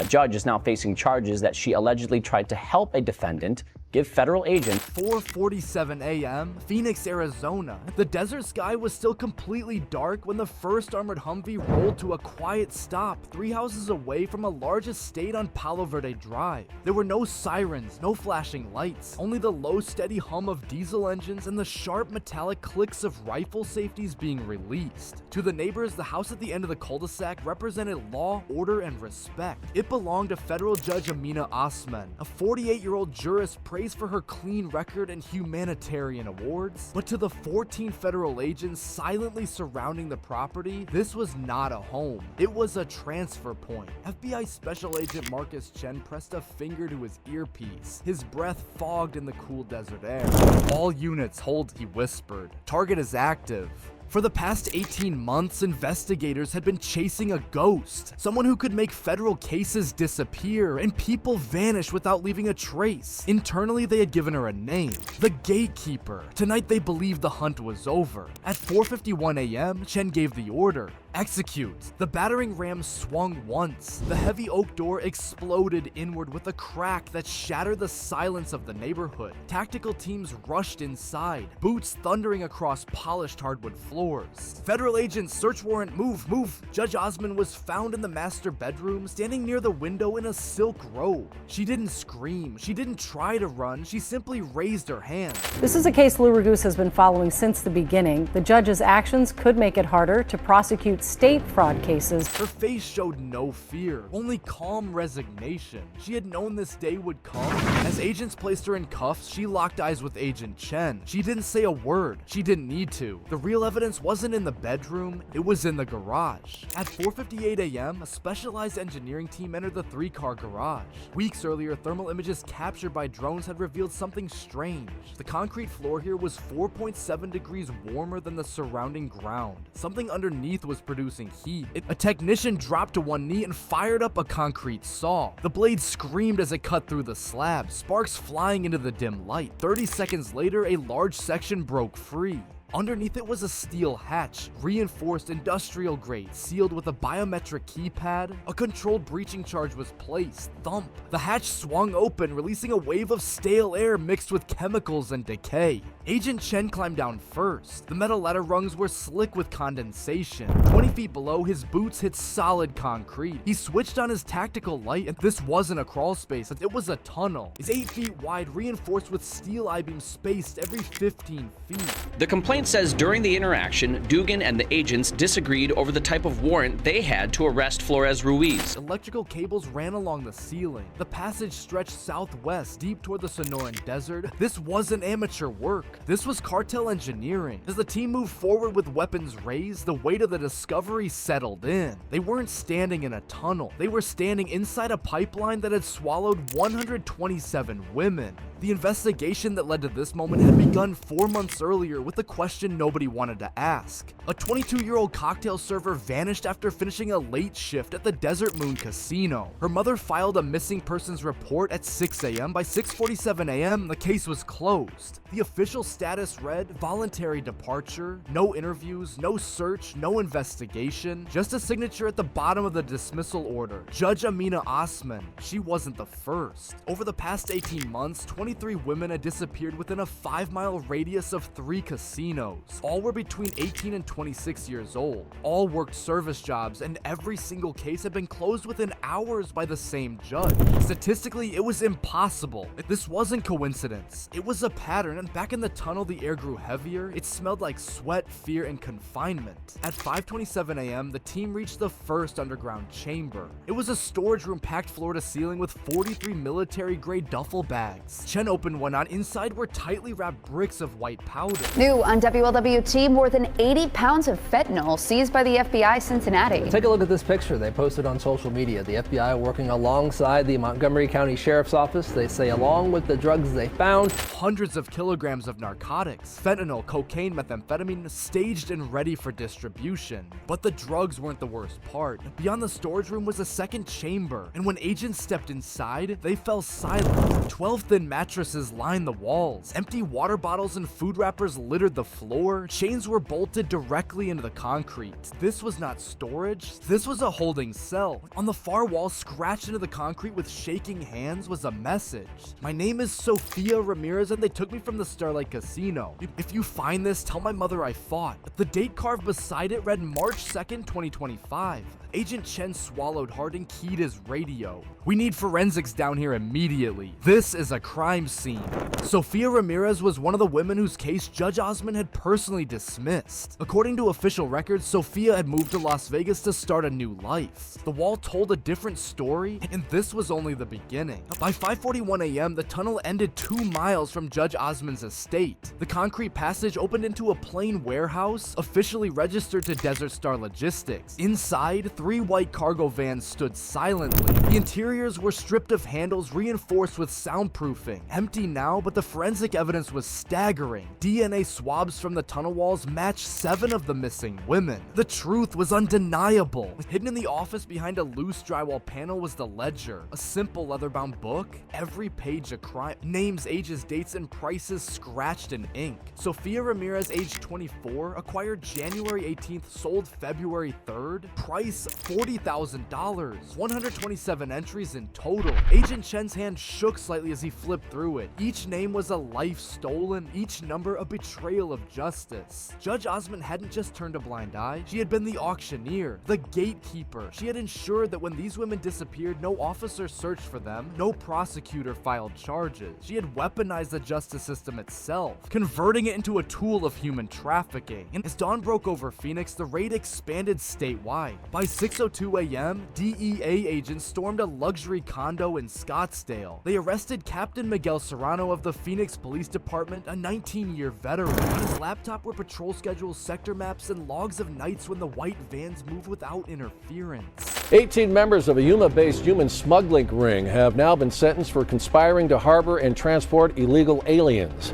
A judge is now facing charges that she allegedly tried to help a defendant give federal agents. 4:47 a.m., Phoenix, Arizona. The desert sky was still completely dark when the first armored Humvee rolled to a quiet stop 3 houses away from a large estate on Palo Verde Drive. There were no sirens, no flashing lights, only the low steady hum of diesel engines and the sharp metallic clicks of rifle safeties being released. To the neighbors, the house at the end of the cul-de-sac represented law, order, and respect. It belonged to federal judge Amina Osman, a 48-year-old jurist praised for her clean record and humanitarian awards, but to the 14 federal agents silently surrounding the property, this was not a home. It was a transfer point. FBI Special Agent Marcus Chen pressed a finger to his earpiece, his breath fogged in the cool desert air. "All units hold," he whispered. "Target is active." For the past 18 months, investigators had been chasing a ghost, someone who could make federal cases disappear and people vanish without leaving a trace. Internally, they had given her a name, the Gatekeeper. Tonight, they believed the hunt was over. At 4:51 a.m., Chen gave the order. Execute. The battering ram swung once. The heavy oak door exploded inward with a crack that shattered the silence of the neighborhood. Tactical teams rushed inside, boots thundering across polished hardwood floors. Federal agents, search warrant, move, move. Judge Osman was found in the master bedroom, standing near the window in a silk robe. She didn't scream. She didn't try to run. She simply raised her hand. This is a case Lou Raguse has been following since the beginning. The judge's actions could make it harder to prosecute state fraud cases. Her face showed no fear, only calm resignation. She had known this day would come. As agents placed her in cuffs, she locked eyes with Agent Chen. She didn't say a word. She didn't need to. The real evidence wasn't in the bedroom, it was in the garage. At 4:58 a.m., a specialized engineering team entered the 3-car garage. Weeks earlier, thermal images captured by drones had revealed something strange. The concrete floor here was 4.7 degrees warmer than the surrounding ground. Something underneath was producing heat. A technician dropped to one knee and fired up a concrete saw. The blade screamed as it cut through the slab, sparks flying into the dim light. 30 seconds later, a large section broke free. Underneath it was a steel hatch, reinforced industrial grade, sealed with a biometric keypad. A controlled breaching charge was placed. Thump. The hatch swung open, releasing a wave of stale air mixed with chemicals and decay. Agent Chen climbed down first. The metal ladder rungs were slick with condensation. 20 feet below, his boots hit solid concrete. He switched on his tactical light, and this wasn't a crawl space, it was a tunnel. It's 8 feet wide, reinforced with steel I-beams spaced every 15 feet. The complaint says during the interaction, Dugan and the agents disagreed over the type of warrant they had to arrest Flores Ruiz. Electrical cables ran along the ceiling. The passage stretched southwest, deep toward the Sonoran Desert. This wasn't amateur work. This was cartel engineering. As the team moved forward with weapons raised, the weight of the discovery settled in. They weren't standing in a tunnel. They were standing inside a pipeline that had swallowed 127 women. The investigation that led to this moment had begun 4 months earlier with a question nobody wanted to ask. A 22-year-old cocktail server vanished after finishing a late shift at the Desert Moon Casino. Her mother filed a missing persons report at 6 a.m. By 6:47 a.m., the case was closed. The official status read, voluntary departure, no interviews, no search, no investigation, just a signature at the bottom of the dismissal order. Judge Amina Osman. She wasn't the first. Over the past 18 months, 23 women had disappeared within a 5-mile radius of 3 casinos. All were between 18 and 26 years old. All worked service jobs, and every single case had been closed within hours by the same judge. Statistically, it was impossible. This wasn't coincidence. It was a pattern, and back in the tunnel, the air grew heavier. It smelled like sweat, fear, and confinement. At 5:27 a.m., the team reached the first underground chamber. It was a storage room packed floor to ceiling with 43 military-grade duffel bags. Chen opened one on. Inside were tightly wrapped bricks of white powder. New on WLWT, more than 80 pounds of fentanyl seized by the FBI Cincinnati. Take a look at this picture they posted on social media. The FBI working alongside the Montgomery County Sheriff's Office. They say along with the drugs they found, hundreds of kilograms of narcotics, fentanyl, cocaine, methamphetamine, staged and ready for distribution. But the drugs weren't the worst part. Beyond the storage room was a second chamber, and when agents stepped inside, they fell silent. 12 thin mattresses lined the walls. Empty water bottles and food wrappers littered the floor, chains were bolted directly into the concrete. This was not storage, this was a holding cell. On the far wall, scratched into the concrete with shaking hands, was a message. "My name is Sofia Ramirez and they took me from the Starlight Casino. If you find this, tell my mother I fought." The date carved beside it read March 2nd, 2025. Agent Chen swallowed hard and keyed his radio. "We need forensics down here immediately. This is a crime scene." Sofia Ramirez was one of the women whose case Judge Osmond had personally dismissed. According to official records, Sofia had moved to Las Vegas to start a new life. The wall told a different story, and this was only the beginning. By 5:41 a.m., the tunnel ended 2 miles from Judge Osmond's estate. The concrete passage opened into a plain warehouse, officially registered to Desert Star Logistics. Inside, 3 white cargo vans stood silently. The interiors were stripped of handles, reinforced with soundproofing. Empty now, but the forensic evidence was staggering. DNA swabs from the tunnel walls matched 7 of the missing women. The truth was undeniable. Hidden in the office behind a loose drywall panel was the ledger, a simple leather-bound book, every page a crime, names, ages, dates, and prices scratched in ink. Sofia Ramirez, age 24, acquired January 18th, sold February 3rd, price $40,000, 127 entries in total. Agent Chen's hand shook slightly as he flipped through it. Each name was a life stolen, each number a betrayal of justice. Judge Osmond hadn't just turned a blind eye, she had been the auctioneer, the gatekeeper. She had ensured that when these women disappeared, no officer searched for them, no prosecutor filed charges. She had weaponized the justice system itself, converting it into a tool of human trafficking. And as dawn broke over Phoenix, the raid expanded statewide. By 6:02 a.m., DEA agents stormed a luxury condo in Scottsdale. They arrested Captain Miguel Serrano of the Phoenix Police Department, a 19-year veteran. On his laptop were patrol schedules, sector maps, and logs of nights when the white vans moved without interference. 18 members of a Yuma-based human smuggling ring have now been sentenced for conspiring to harbor and transport illegal aliens.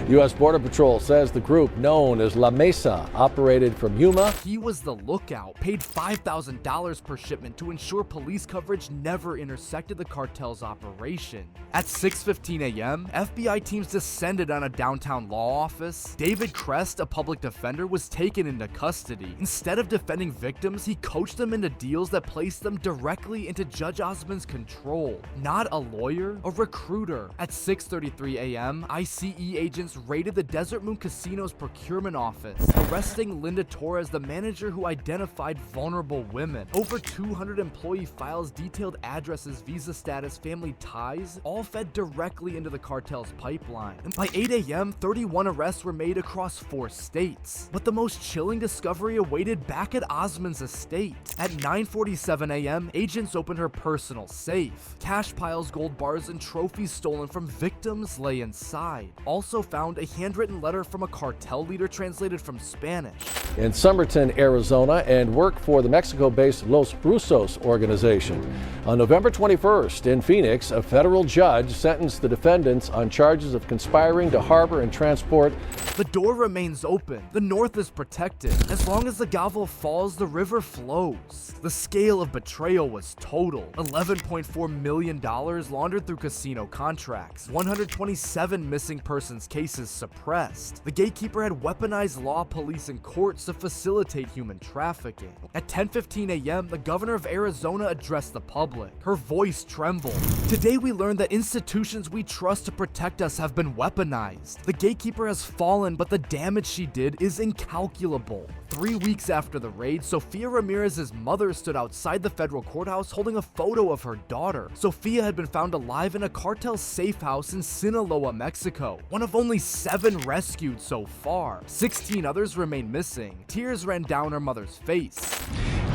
U.S. Border Patrol says the group, known as La Mesa, operated from Yuma. He was the lookout, paid $5,000 per shipment to ensure police coverage never intersected the cartel's operation. At 6:15 a.m., FBI teams descended on a downtown law office. David Crest, a public defender, was taken into custody. Instead of defending victims, he coached them into deals that placed them directly into Judge Osmond's control. Not a lawyer, a recruiter. At 6:33 a.m., ICE agents raided the Desert Moon Casino's procurement office, arresting Linda Torres, the manager who identified vulnerable women. Over 200 employee files detailed addresses, visa status, family ties, all fed directly into the cartel's pipeline. And by 8 a.m., 31 arrests were made across 4 states. But the most chilling discovery awaited back at Osmond's estate. At 9:47 a.m., agents opened her personal safe. Cash piles, gold bars, and trophies stolen from victims lay inside. Also found a handwritten letter from a cartel leader translated from Spanish. In Somerton, Arizona, and work for the Mexico-based Los Brusos organization. On November 21st in Phoenix, a federal judge sentenced the defendants on charges of conspiring to harbor and transport. The door remains open. The North is protected. As long as the gavel falls, the river flows. The scale of betrayal was total. $11.4 million laundered through casino contracts. 127 missing persons cases suppressed. The gatekeeper had weaponized law, police, and courts to facilitate human trafficking. At 10:15 a.m., the governor of Arizona addressed the public. Her voice trembled. "Today we learned that institutions we trust to protect us have been weaponized. The gatekeeper has fallen, but the damage she did is incalculable." 3 weeks after the raid, Sofia Ramirez's mother stood outside the federal courthouse holding a photo of her daughter. Sofia had been found alive in a cartel safe house in Sinaloa, Mexico, one of only 7 rescued so far. 16 others remain missing. Tears ran down her mother's face.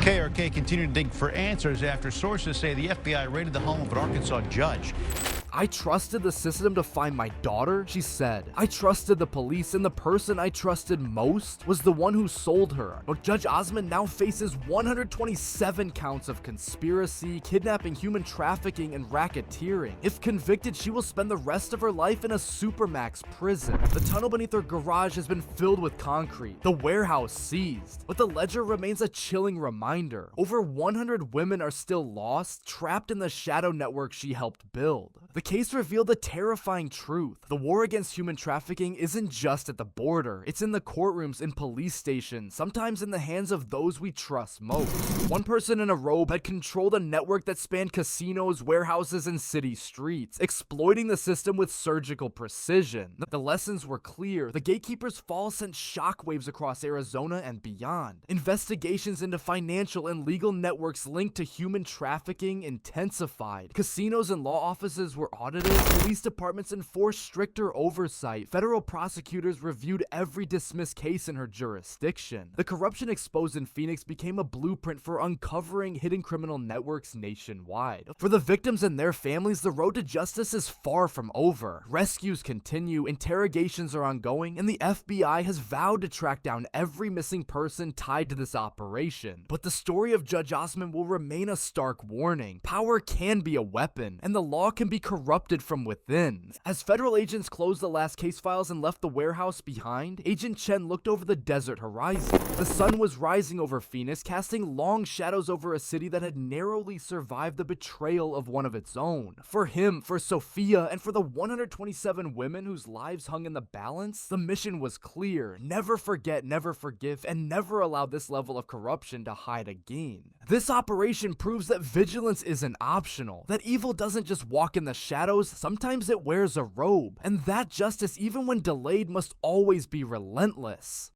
KRK continued to dig for answers after sources say the FBI raided the home of an Arkansas judge. "I trusted the system to find my daughter," she said. "I trusted the police, and the person I trusted most was the one who sold her." But Judge Osmond now faces 127 counts of conspiracy, kidnapping, human trafficking, and racketeering. If convicted, she will spend the rest of her life in a supermax prison. The tunnel beneath her garage has been filled with concrete, the warehouse seized. But the ledger remains a chilling reminder. Over 100 women are still lost, trapped in the shadow network she helped build. The The case revealed a terrifying truth. The war against human trafficking isn't just at the border. It's in the courtrooms, in police stations, sometimes in the hands of those we trust most. One person in a robe had controlled a network that spanned casinos, warehouses, and city streets, exploiting the system with surgical precision. The lessons were clear. The gatekeeper's fall sent shockwaves across Arizona and beyond. Investigations into financial and legal networks linked to human trafficking intensified. Casinos and law offices were audited. Police departments enforced stricter oversight. Federal prosecutors reviewed every dismissed case in her jurisdiction. The corruption exposed in Phoenix became a blueprint for uncovering hidden criminal networks nationwide. For the victims and their families, the road to justice is far from over. Rescues continue, interrogations are ongoing, and the FBI has vowed to track down every missing person tied to this operation. But the story of Judge Osmond will remain a stark warning. Power can be a weapon, and the law can be corrupted from within. As federal agents closed the last case files and left the warehouse behind, Agent Chen looked over the desert horizon. The sun was rising over Phoenix, casting long shadows over a city that had narrowly survived the betrayal of one of its own. For him, for Sophia, and for the 127 women whose lives hung in the balance, the mission was clear: never forget, never forgive, and never allow this level of corruption to hide again. This operation proves that vigilance isn't optional, that evil doesn't just walk in the shadows, sometimes it wears a robe, and that justice, even when delayed, must always be relentless.